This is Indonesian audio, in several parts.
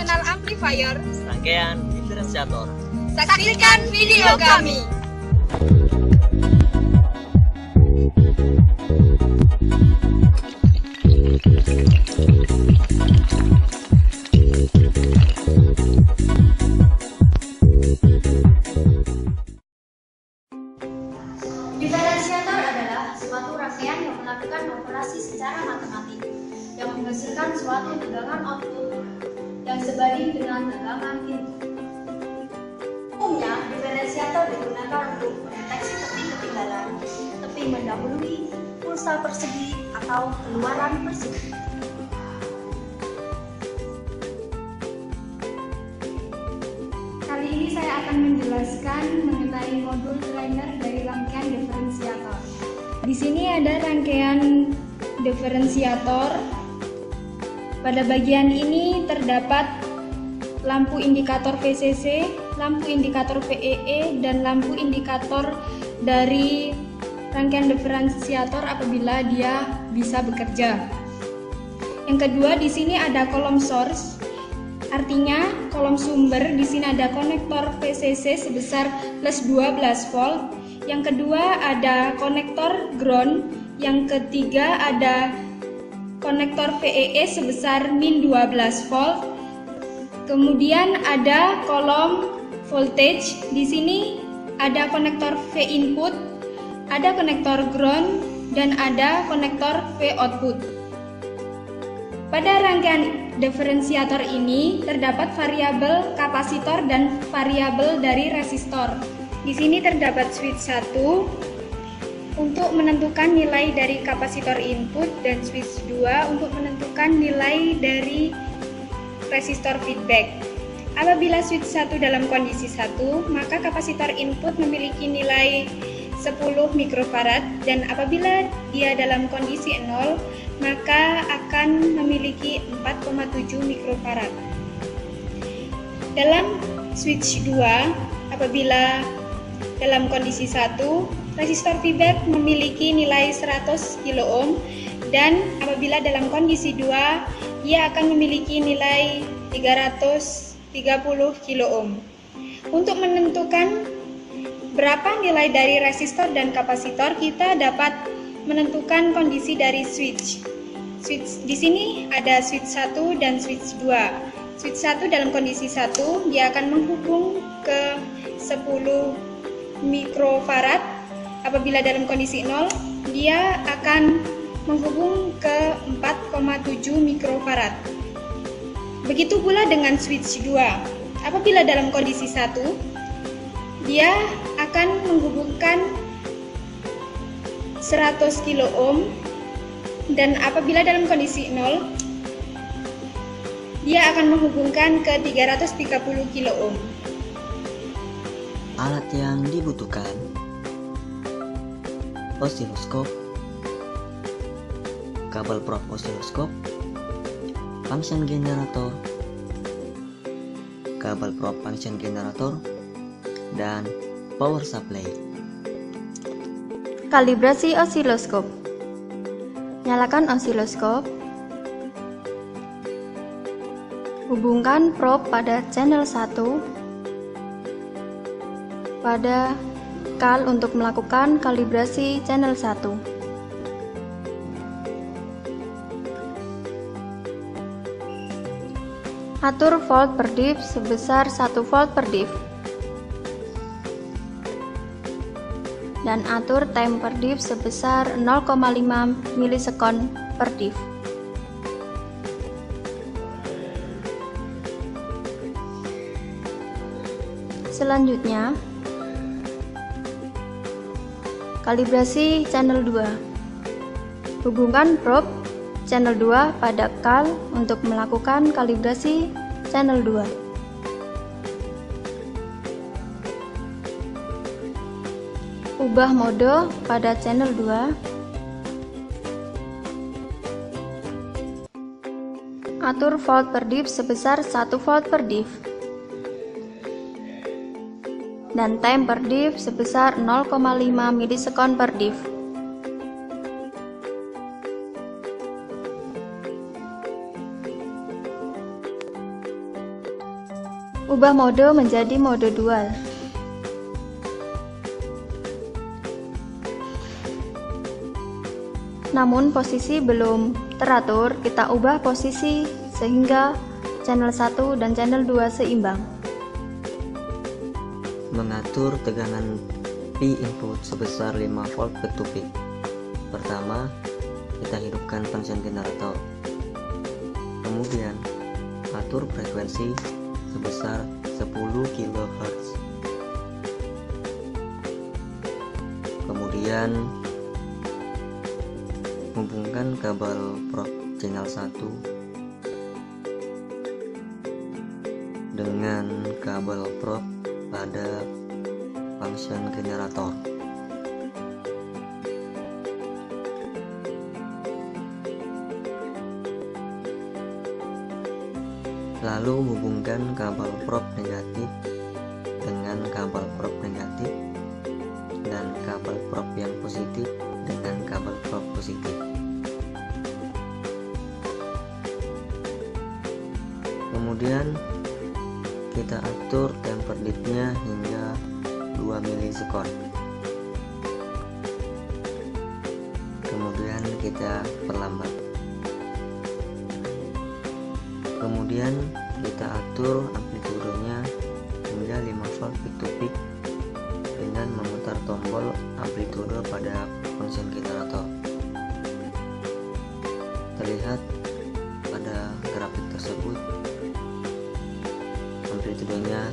mengenal amplifier, rangkaian diferensiator. saksikan video kami. Diferensiator adalah suatu rangkaian yang melakukan operasi secara matematik yang menghasilkan suatu tegangan output yang sebanding dengan tegangan input. Umumnya, diferensiator digunakan untuk mendeteksi tepi ketinggalan, tepi mendahului, pulsa persegi, atau keluaran persegi. Kali ini saya akan menjelaskan mengenai modul trainer dari rangkaian diferensiator. Di sini ada rangkaian diferensiator. Pada bagian ini terdapat lampu indikator VCC, lampu indikator VEE, dan lampu indikator dari rangkaian diferensiator apabila dia bisa bekerja. Yang kedua, di sini ada kolom source. Artinya kolom sumber. Di sini ada konektor VCC sebesar plus 12 volt. Yang kedua ada konektor ground. Yang ketiga ada konektor VEE sebesar min 12 volt. Kemudian ada kolom voltage. Di sini ada konektor V input, ada konektor ground, dan ada konektor V output. Pada rangkaian diferensiator ini terdapat variabel kapasitor dan variabel dari resistor. Di sini terdapat switch 1 untuk menentukan nilai dari kapasitor input dan switch 2 untuk menentukan nilai dari resistor feedback. Apabila switch 1 dalam kondisi 1, maka kapasitor input memiliki nilai 10 mikrofarad, dan apabila dia dalam kondisi 0, maka akan memiliki 4,7 mikrofarad. Dalam switch 2, apabila dalam kondisi 1, resistor feedback memiliki nilai 100 kilo ohm, dan apabila dalam kondisi 2, ia akan memiliki nilai 330 kilo ohm. Untuk menentukan berapa nilai dari resistor dan kapasitor, kita dapat menentukan kondisi dari switch. Di sini ada switch 1 dan switch 2. Switch 1 dalam kondisi 1, dia akan menghubung ke 10 mikrofarad. Apabila dalam kondisi 0, dia akan menghubung ke 4,7 mikrofarad. Begitu pula dengan switch 2. Apabila dalam kondisi 1, dia akan menghubungkan 100 kilo ohm, dan apabila dalam kondisi 0, dia akan menghubungkan ke 330 kilo ohm. Alat yang dibutuhkan: osiloskop, kabel probe osiloskop, function generator, kabel probe function generator, dan power supply. Kalibrasi osiloskop. Nyalakan osiloskop. Hubungkan probe pada channel 1 pada kal untuk melakukan kalibrasi channel 1. Atur volt per diff sebesar 1 volt per diff. Dan atur time per diff sebesar 0,5 milisekon per diff. Selanjutnya, kalibrasi channel 2. Hubungkan probe channel 2 pada kal untuk melakukan kalibrasi channel 2. Ubah mode pada channel 2. Atur volt per diff sebesar 1 volt per diff. Dan time per diff sebesar 0,5 milisekon per diff. ubah mode menjadi mode dual. Namun posisi belum teratur, kita ubah posisi sehingga channel 1 dan channel 2 seimbang. Mengatur tegangan P input sebesar 5 volt peak to peak. Pertama, kita hidupkan function generator. Kemudian, atur frekuensi sebesar 10 kHz. Kemudian, hubungkan kabel probe channel 1 dengan kabel probe pada function generator. Lalu hubungkan kabel probe negatif dengan kabel probe negatif dan kabel probe yang positif dengan kabel probe positif. Kemudian kita atur temper dip-nya hingga 2 milisekon. Kemudian kita perlambat. Kemudian kita atur amplitudenya hingga 5 volt peak to peak dengan memutar tombol amplitude pada function generator. Terlihat pada grafik tersebut amplitudenya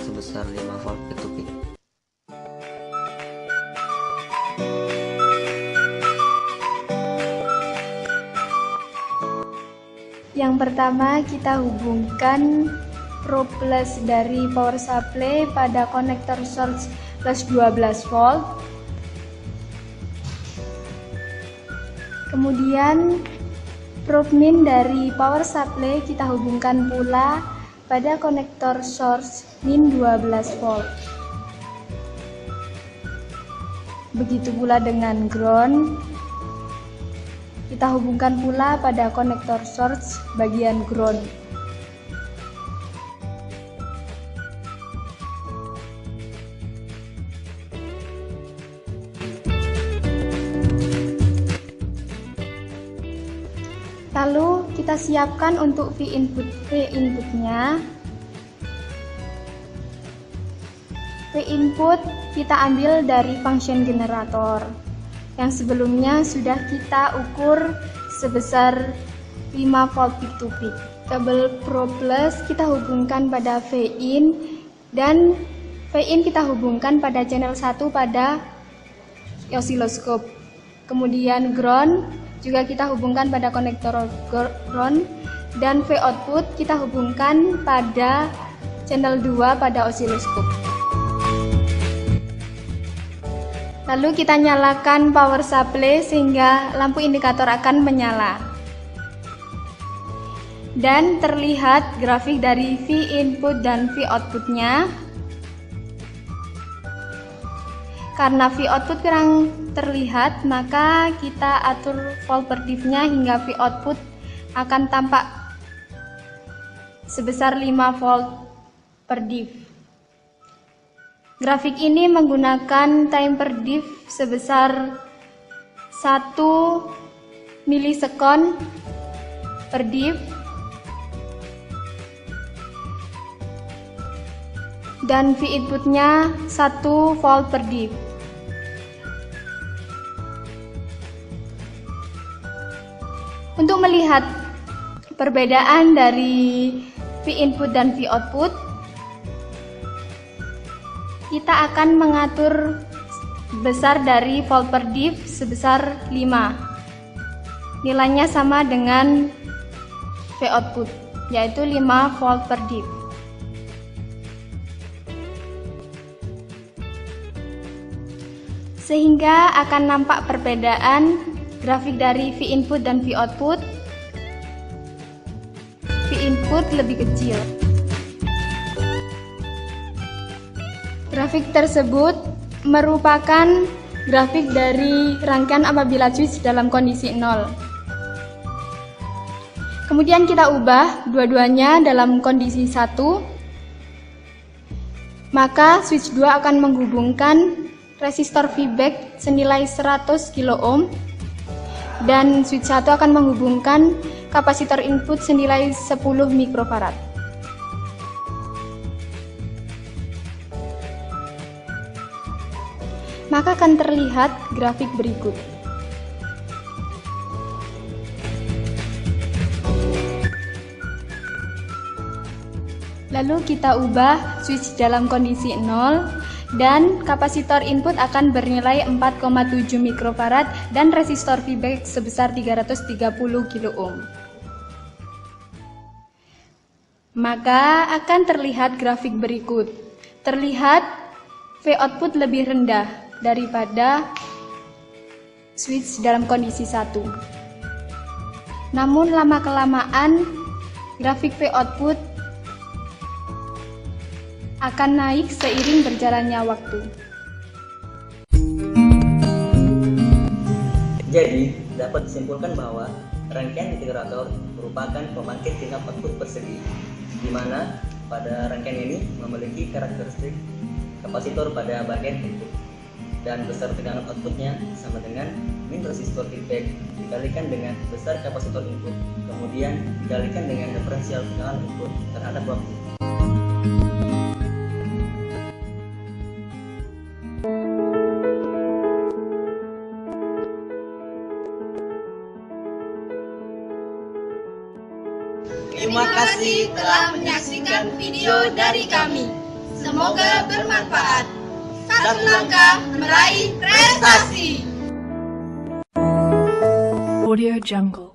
sebesar 5 volt peak to peak. Yang pertama, kita hubungkan probe plus dari power supply pada konektor source plus 12 volt. Kemudian probe min dari power supply kita hubungkan pula pada konektor source min 12 volt. Begitu pula dengan ground. Kita hubungkan pula pada konektor source bagian ground. Lalu kita siapkan untuk V inputnya. V input kita ambil dari function generator yang sebelumnya sudah kita ukur sebesar 5 volt peak to peak. Kabel probe plus kita hubungkan pada V-in dan V-in kita hubungkan pada channel 1 pada osiloskop. Kemudian ground juga kita hubungkan pada konektor ground dan V output kita hubungkan pada channel 2 pada osiloskop. Lalu kita nyalakan power supply sehingga lampu indikator akan menyala. Dan terlihat grafik dari V input dan V outputnya. Karena V output kurang terlihat, maka kita atur volt per diff-nya hingga V output akan tampak sebesar 5 volt per diff. Grafik ini menggunakan time per diff sebesar 1 milisekon per diff dan V inputnya 1 volt per diff. Untuk melihat perbedaan dari V input dan V output, kita akan mengatur besar dari volt per diff sebesar 5. Nilainya sama dengan V output, yaitu 5 volt per diff. Sehingga akan nampak perbedaan grafik dari V input dan V output. V input lebih kecil. Grafik tersebut merupakan grafik dari rangkaian apabila switch dalam kondisi 0. Kemudian kita ubah dua-duanya dalam kondisi 1. Maka switch 2 akan menghubungkan resistor feedback senilai 100 kilo ohm dan switch 1 akan menghubungkan kapasitor input senilai 10 mikrofarad. Maka akan terlihat grafik berikut. Lalu kita ubah switch dalam kondisi 0 dan kapasitor input akan bernilai 4,7 mikrofarad dan resistor feedback sebesar 330 kilo ohm. Maka akan terlihat grafik berikut. Terlihat V output lebih rendah daripada switch dalam kondisi 1. Namun lama-kelamaan grafik V output akan naik seiring berjalannya waktu. Jadi, dapat disimpulkan bahwa rangkaian integrator merupakan pembangkit tingkat output persegi, di mana pada rangkaian ini memiliki karakteristik kapasitor pada bagian input, dan besar tegangan outputnya sama dengan min resistor feedback dikalikan dengan besar kapasitor input, kemudian dikalikan dengan diferensial tegangan input terhadap waktu. Terima kasih telah menyaksikan video dari kami. Semoga bermanfaat. Satu langkah meraih prestasi. Audio Jungle.